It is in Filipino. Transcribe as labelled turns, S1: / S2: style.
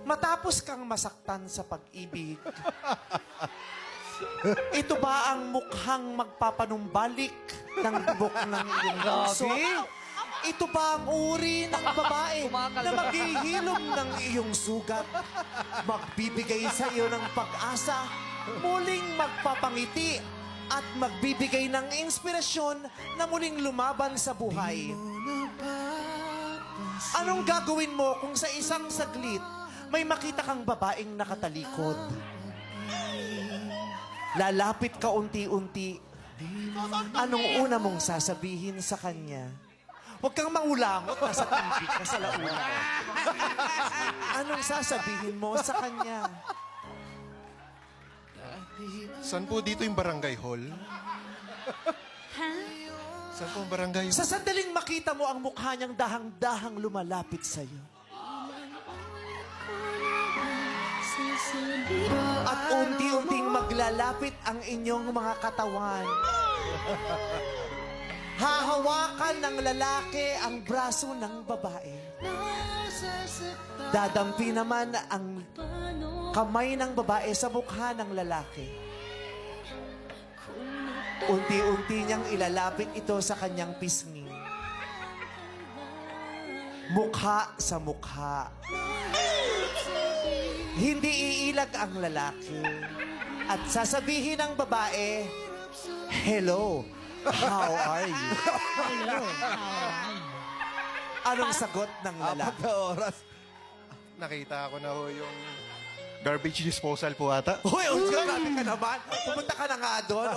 S1: Matapos kang masaktan sa pag-ibig, ito ba ang mukhang magpapanumbalik ng bubok ng iyong puso? Ito ba ang uri ng babae na maghihilom ng iyong sugat? Magbibigay sa iyo ng pag-asa, muling magpapangiti at magbibigay ng inspirasyon na muling lumaban sa buhay. Anong gagawin mo kung sa isang saglit may makita kang babaeng nakatalikod? Lalapit ka unti-unti. Anong una mong sasabihin sa kanya? Huwag kang mangulangot, nasa TV ka sa launa. Anong sasabihin mo sa kanya?
S2: Saan po dito yung barangay hall? Saan po ang barangay?
S1: Sa sandaling makita mo ang mukha niyang dahang-dahang lumalapit sa'yo. At unti-unting maglalapit ang inyong mga katawan. Hahawakan ng lalaki ang braso ng babae. Dadampi naman ang kamay ng babae sa mukha ng lalaki. Unti-unti niyang ilalapit ito sa kanyang pisngi. Mukha sa mukha. Hindi iilag ang lalaki. At sasabihin ng babae, "Hello, how are you?" Anong sagot ng lalaki?
S2: Oras. Nakita ko na ho yung garbage disposal po ata.
S1: Hoy, grabe ka naman. Pumunta ka na nga doon.